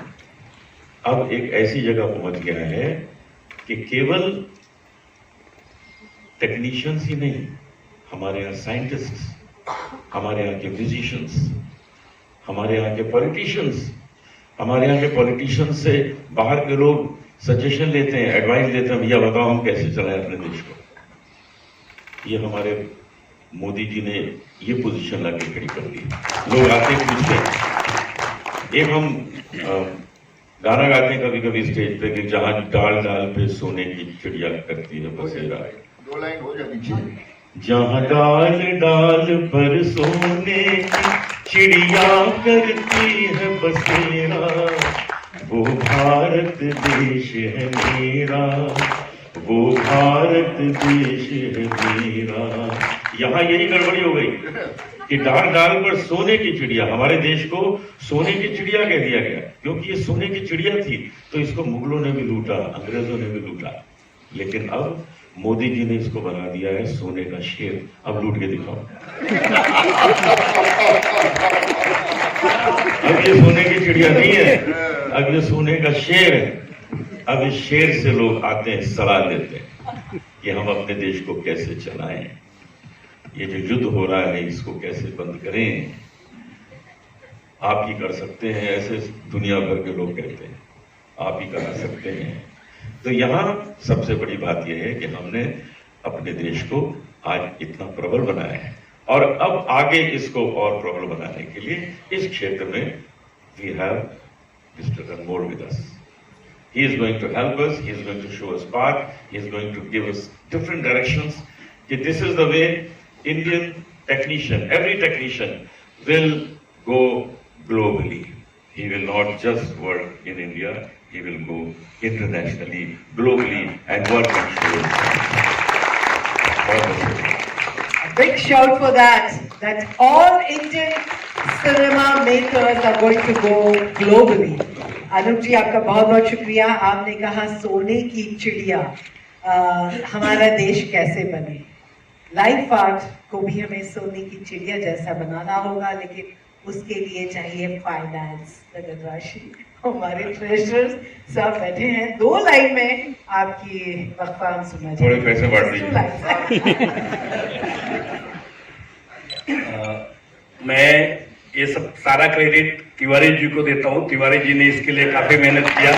अब एक ऐसी जगह पहुंच गया है कि केवल टेक्नीशियंस ही नहीं, हमारे यहाँ साइंटिस्ट्स, हमारे यहाँ के म्यूजिशियंस, हमारे यहाँ के पॉलिटिशियंस, हमारे यहाँ के पॉलिटिशियंस से बाहर के लोग सजेशन लेते हैं, एडवाइस लेते हैं, भैया बताओ हम कैसे चलाएं अपने देश को। ये हमारे मोदी जी ने ये पोजीशन लाके खड़ी कर दी। लोग आते पूछते हैं। एक हम गाना गाते हैं कभी कभी स्टेज पे कि जहां डाल डाल पे सोने की चिड़िया करती है बसेरा। 2 लाइन हो जाती। जहां डाल डाल पर सोने की चिड़िया करती है बसेरा, वो भारत देश है मेरा, वो भारत देश है मेरा। यहाँ यही गड़बड़ी हो गई कि डाल डाल पर सोने की चिड़िया। हमारे देश को सोने की चिड़िया कह दिया गया क्योंकि ये सोने की चिड़िया थी। तो इसको मुगलों ने भी लूटा, अंग्रेजों ने भी लूटा, लेकिन अब मोदी जी ने इसको बना दिया है सोने का शेर। अब लूट के दिखाओ। अब ये सोने की चिड़िया नहीं है, अब ये सोने का शेर है। अब इस शेर से लोग आते हैं, सलाह लेते हैं कि हम अपने देश को कैसे चलाएं, ये जो युद्ध हो रहा है इसको कैसे बंद करें। आप ही कर सकते हैं, ऐसे दुनिया भर के लोग कहते हैं, आप ही करा सकते हैं। तो यहाँ सबसे बड़ी बात यह है कि हमने अपने देश को आज इतना प्रबल बनाया है और अब आगे इसको और प्रबल बनाने के लिए इस क्षेत्र में we have mister Rainmore with us. He is going to help us, he is going to show us path, he is going to give us different directions. This is the way Indian technician, every technician will go globally. He will not just work in India, he will go internationally, globally and work on shows. A big shout for that, that all Indian cinema makers are going to go globally. Anup ji, आपका बहुत बहुत शुक्रिया। आपने कहा सोने की चिड़िया हमारा देश कैसे बने। लाइफ आर्ट को भी हमें सोने की चिड़िया जैसा बनाना होगा, लेकिन उसके लिए चाहिए फाइनेंस, नगद राशि। हमारे ट्रेजरर्स सब बैठे हैं। 2 लाइन में आपकी वक्फा हम सुनना चाहिए। थोड़े पैसे बढ़ दीजिए। मैं ये सब सारा क्रेडिट तिवारी जी को देता हूँ। तिवारी जी ने इसके लिए काफी मेहनत किया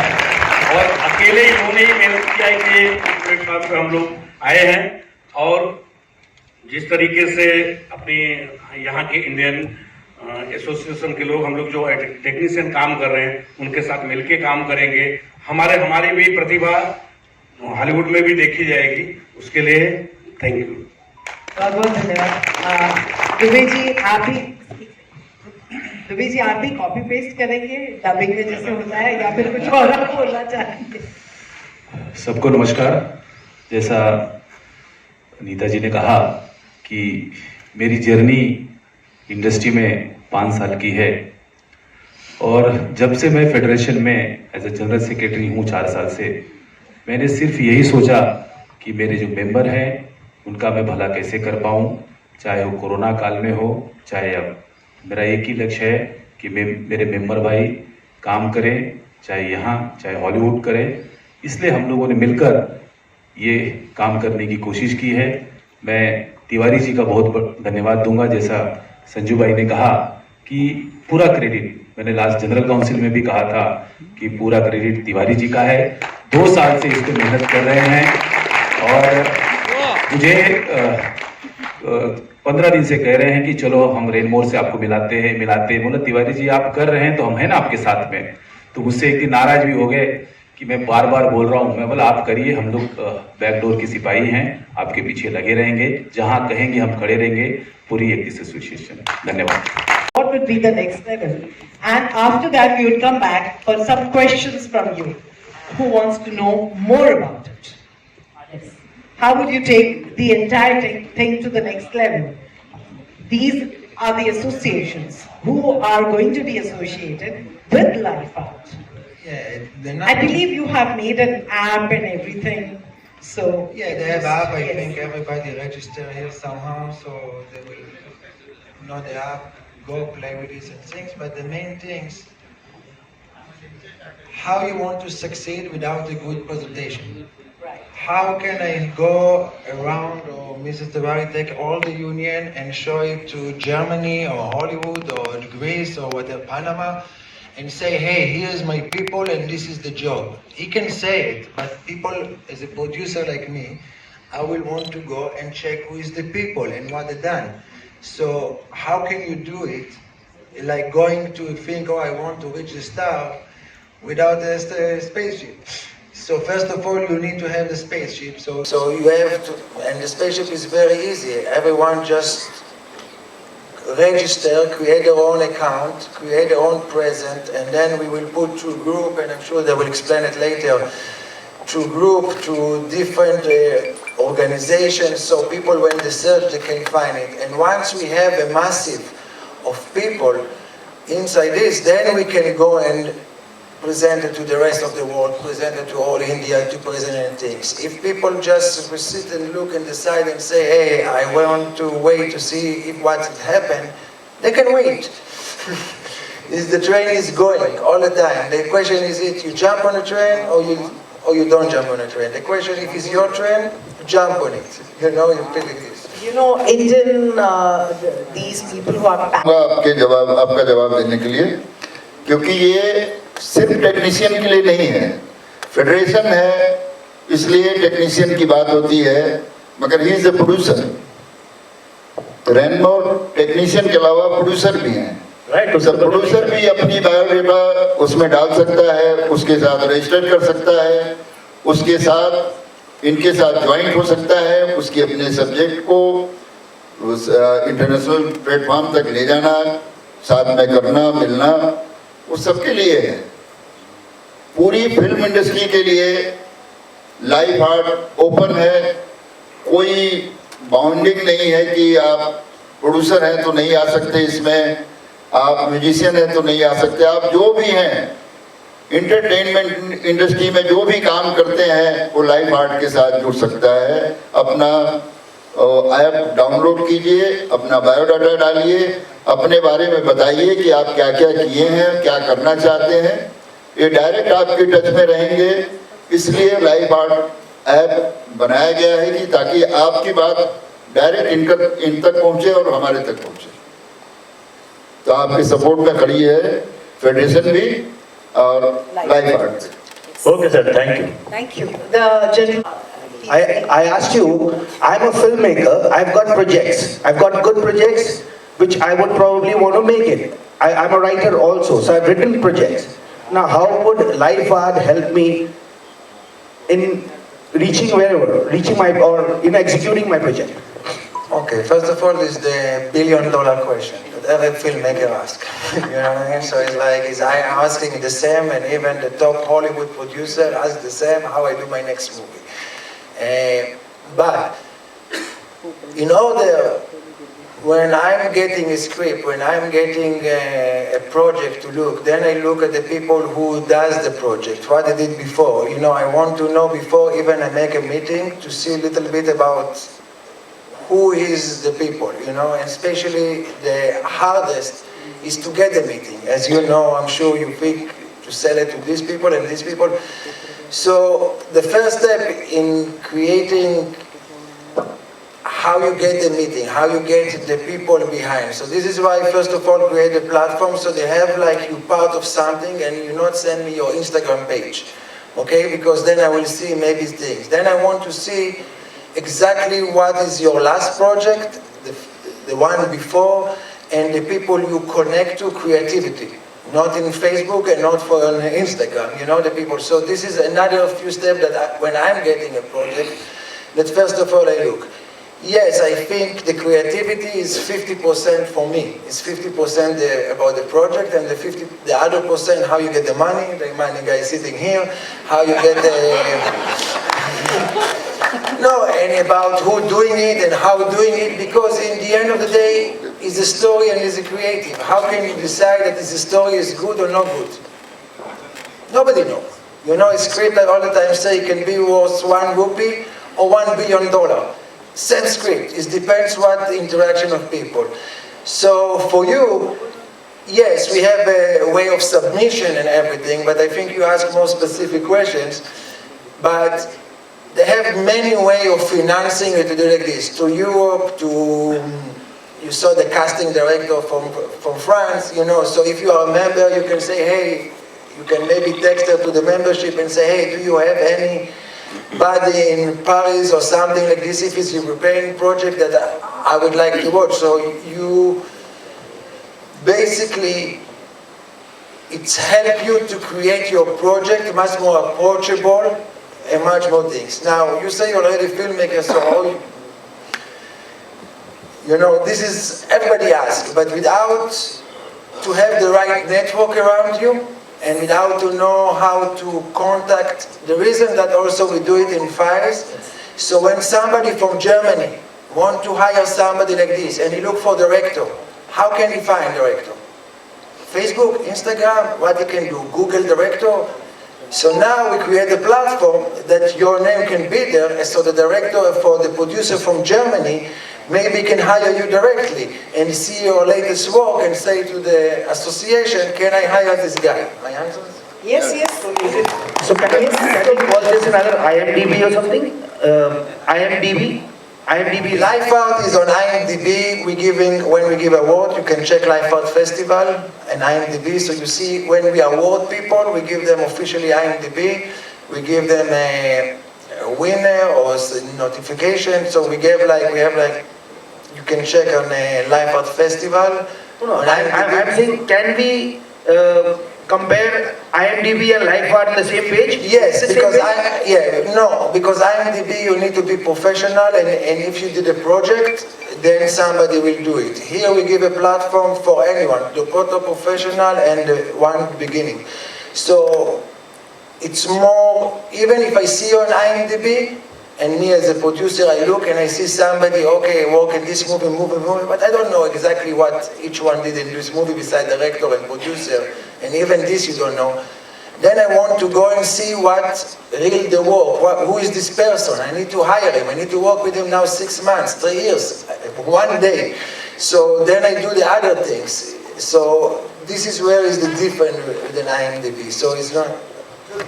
और अकेले इन्होंने ही मेहनत किया है कि प्लेटफॉर्म पे हम लोग आए हैं और जिस तरीके से अपनी यहाँ के इंडियन एसोसिएशन के लोग, हम लोग जो टेक्नीशियन काम कर रहे हैं उनके साथ मिलके काम करेंगे। हमारी भी प्रतिभा हॉलीवुड में भी देखी जाएगी, उसके लिए थैंक यू। बहुत बहुत धन्यवाद। दुबे जी आप भी कॉपी पेस्ट करेंगे डबिंग में जैसे होता है, या फिर कुछ और आप बोलना चाहेंगे? सबको नमस्कार। जैसा नीता जी ने कहा कि मेरी जर्नी इंडस्ट्री में 5 साल की है और जब से मैं फेडरेशन में एज ए जनरल सेक्रेटरी हूँ 4 साल से, मैंने सिर्फ यही सोचा कि मेरे जो मेंबर हैं उनका मैं भला कैसे कर पाऊँ, चाहे वो कोरोना काल में हो चाहे अब। मेरा एक ही लक्ष्य है कि मेरे मेंबर भाई काम करें, चाहे यहाँ चाहे हॉलीवुड करें। इसलिए हम लोगों ने मिलकर ये काम करने की कोशिश की है। मैं तिवारी जी का बहुत धन्यवाद दूंगा। जैसा संजू भाई ने कहा कि पूरा क्रेडिट, मैंने लास्ट जनरल काउंसिल में भी कहा था कि पूरा क्रेडिट तिवारी जी का है। 2 साल से इस पर मेहनत कर रहे हैं और मुझे 15 दिन से कह रहे हैं कि चलो हम रेनमोर से आपको मिलाते हैं। बोला तिवारी जी आप कर रहे हैं तो हम हैं ना आपके साथ में। तो मुझसे एक दिन नाराज भी हो गए कि मैं बार बार बोल रहा हूँ। मैं बोला आप करिए, हम लोग बैकडोर की सिपाही हैं, आपके पीछे लगे रहेंगे, जहाँ कहेंगे हम खड़े रहेंगे, पूरी एक एसोसिएशन। धन्यवाद। What would be the next level? And after that we would come back for some questions from you. Who wants to know more about it? Yes. How would you take the entire thing to the next level? These are the associations who are going to be associated with Life Art. Yeah, I believe you have made an app and everything. So yeah, they have app. I think everybody register here somehow, so they will know the app, go play with these and things. But the main things, how you want to succeed without a good presentation. How can I go around, or Mrs. Tiwari take all the union and show it to Germany or Hollywood or Greece or whatever, Panama, and say, hey, here's my people and this is the job. He can say it, but people, as a producer like me, I will want to go and check who is the people and what they've done. So how can you do it, like going to think, oh, I want to reach the star without a spaceship? So first of all, you need to have the spaceship. So you have to, and the spaceship is very easy. Everyone just register, create their own account, create their own present, and then we will put to group, and I'm sure they will explain it later, to group, to different organizations, so people when they search they can find it. And once we have a massive of people inside this, then we can go and present it to the rest of the world, present it to all India, to present things. If people just sit and look and decide and say, hey, I want to wait to see if what's happened, they can wait. The train is going all the time. The question is, it you jump on a train or you don't jump on a train. The question, if it's your train, jump on it. You know, you pick it. You know, Indian, these people who are आपका जवाब देने के लिए, क्योंकि ये सिर्फ technician के लिए नहीं है, फेडरेशन है इसलिए टेक्नीशियन की बात होती है, मगर he is a producer. Rainmore technician के अलावा प्रोड्यूसर भी हैं, राइट। तो प्रोड्यूसर भी अपनी बायोडेटा उसमें डाल सकता है, उसके साथ रजिस्टर कर सकता है, उसके साथ इनके साथ ज्वाइंट हो सकता है, उसके अपने सब्जेक्ट को उस इंटरनेशनल प्लेटफॉर्म तक ले जाना, साथ में करना, मिलना, वो सबके लिए है। पूरी फिल्म इंडस्ट्री के लिए लाइफ आर्ट ओपन है, कोई बाउंडिंग नहीं है कि आप प्रोड्यूसर हैं तो नहीं आ सकते इसमें, आप म्यूजिशियन हैं तो नहीं आ सकते। आप जो भी हैं इंटरटेनमेंट इंडस्ट्री में जो भी काम करते हैं वो लाइफ आर्ट के साथ जुड़ सकता है। अपना ऐप डाउनलोड कीजिए, अपना बायोडाटा डालिए, अपने बारे में बताइए कि आप क्या क्या किए हैं, क्या करना चाहते हैं, ये डायरेक्ट आपके टच में रहेंगे। इसलिए लाइफ आर्ट ऐप बनाया गया है कि ताकि आपकी बात डायरेक्ट इन तक पहुंचे और हमारे तक पहुंचे। तो आपके सपोर्ट में खड़ी है फेडरेशन भी और life art. Okay sir, thank you. Thank you. The I asked you, I'm a filmmaker, I've got projects. I've got good projects which I would probably want to make it. I'm a writer also, so I've written projects. Now, how would Life Art help me in reaching wherever, in executing my project? Okay, first of all, is the billion-dollar question that every filmmaker asks. You know what I mean? So it's like, I'm asking the same, and even the top Hollywood producer asks the same, how I do my next movie. But in order, when I'm getting a script, when I'm getting a project to look, then I look at the people who does the project, what they did before. You know, I want to know before even I make a meeting to see a little bit about who is the people, you know, and especially the hardest is to get the meeting. As you know, I'm sure you pick to sell it to these people and these people. So the first step in creating how you get the meeting, how you get the people behind. So this is why, first of all, create a platform so they have like you part of something and you not send me your Instagram page, okay? Because then I will see maybe things. Then I want to see exactly what is your last project, the one before, and the people you connect to, creativity. Not in Facebook and not on Instagram, you know, the people. So this is another few steps that when I'm getting a project, that first of all I look. Yes, I think the creativity is 50% for me. It's 50% about the project, and the other percent how you get the money. The money guy sitting here, how you get the no, and about who doing it and how doing it. Because in the end of the day, it's a story and it's a creative. How can you decide that this story is good or not good? Nobody knows. You know, a script I all the time say it can be worth 1 rupee or $1 billion. Same script. It depends what the interaction of people. So for you, yes, we have a way of submission and everything, but I think you ask more specific questions. But they have many ways of financing it to do like this. To Europe, you saw the casting director from France, you know, so if you are a member, you can say, hey, you can maybe text her to the membership and say, hey, do you have anybody in Paris or something like this, if it's a European project that I would like to watch. So you basically, it's helped you to create your project much more approachable and much more things. Now, you say you're already a filmmaker, so you know, this is, everybody asks, but without to have the right network around you, and without to know how to contact, the reason that also we do it in files, so when somebody from Germany want to hire somebody like this, and he look for director, how can he find director? Facebook, Instagram, what he can do, Google director. So now we create a platform that your name can be there, and so the director for the producer from Germany maybe can hire you directly and see your latest work and say to the association, can I hire this guy? My answer is yes, yes. So can you call this another IMDb or something? IMDb? Life Art is on IMDb. When we give award, you can check Life Art Festival and IMDb. So you see, when we award people, we give them officially IMDb. We give them a winner or notification. So we have like, you can check on Life Art Festival. I'm saying, can we compare IMDb and Life Art on the same page? Yes, because IMDb you need to be professional, and if you did a project, then somebody will do it. Here we give a platform for anyone, the professional and one beginning. So it's more, even if I see you on IMDb, and me as a producer, I look and I see somebody, okay, work in this movie, but I don't know exactly what each one did in this movie besides director and producer, and even this you don't know. Then I want to go and see what really the work, who is this person? I need to hire him, I need to work with him now 6 months, 3 years, 1 day. So then I do the other things. So this is where is the difference than IMDb. So it's not.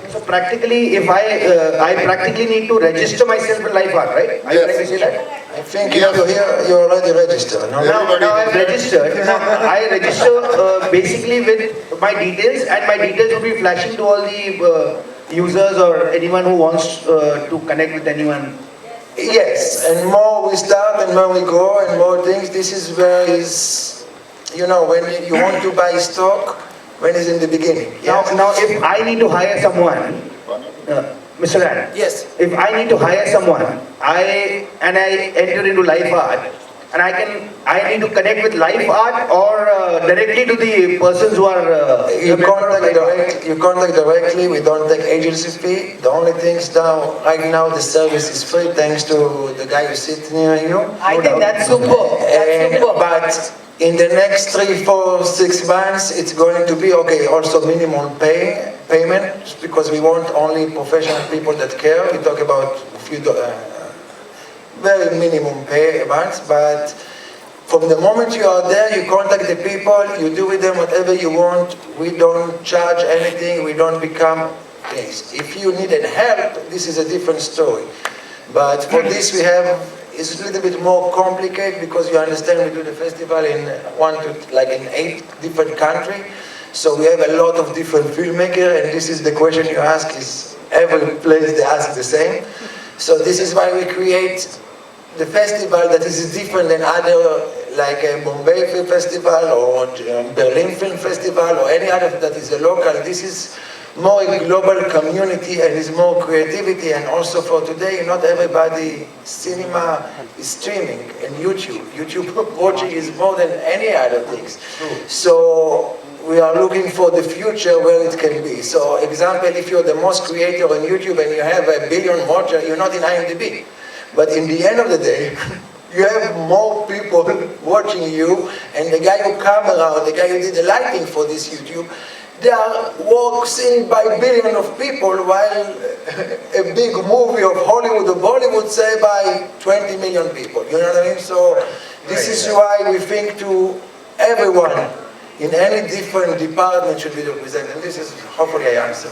So practically, if I practically need to register myself in Life Art, right? Are you trying to say that? I think you're already registered. No? Now I've registered. Now I register basically with my details, and my details will be flashing to all the users or anyone who wants to connect with anyone? Yes, and more we start and more we go and more things. This is where is, you know, when you want to buy stock, when it's in the beginning. Now, if I need to hire someone, Mr. Rand. Yes. If I need to hire someone, I enter into Life Art, and I need to connect with Life Art or directly to the persons who are. You contact directly. We don't take agency fee. The only things now, right now, the service is free thanks to the guy who sits near you. I think that's super. But in the next 3, 4, 6 months, it's going to be okay. Also, minimum payment because we want only professional people that care. We talk about a few very minimum payments, but from the moment you are there, you contact the people, you do with them whatever you want. We don't charge anything. We don't become things. If you needed help, this is a different story. But for this, we have. It's a little bit more complicated because you understand we do the festival in 8 different countries. So we have a lot of different filmmakers, and this is the question you ask is every place they ask the same. So this is why we create the festival that is different than other, like a Bombay Film Festival or Berlin Film Festival or any other that is a local. This is more a global community and is more creativity, and also for today, not everybody cinema is streaming and YouTube. YouTube watching is more than any other things. So we are looking for the future where it can be. So example, if you're the most creator on YouTube and you have 1 billion watchers, you're not in IMDb. But in the end of the day, you have more people watching you, and the guy who come around, the guy who did the lighting for this YouTube, they are seen by billions of people, while a big movie of Hollywood or Bollywood say by 20 million people. You know what I mean? So this is why we think to everyone in any different department should be represented. And this is hopefully I answer.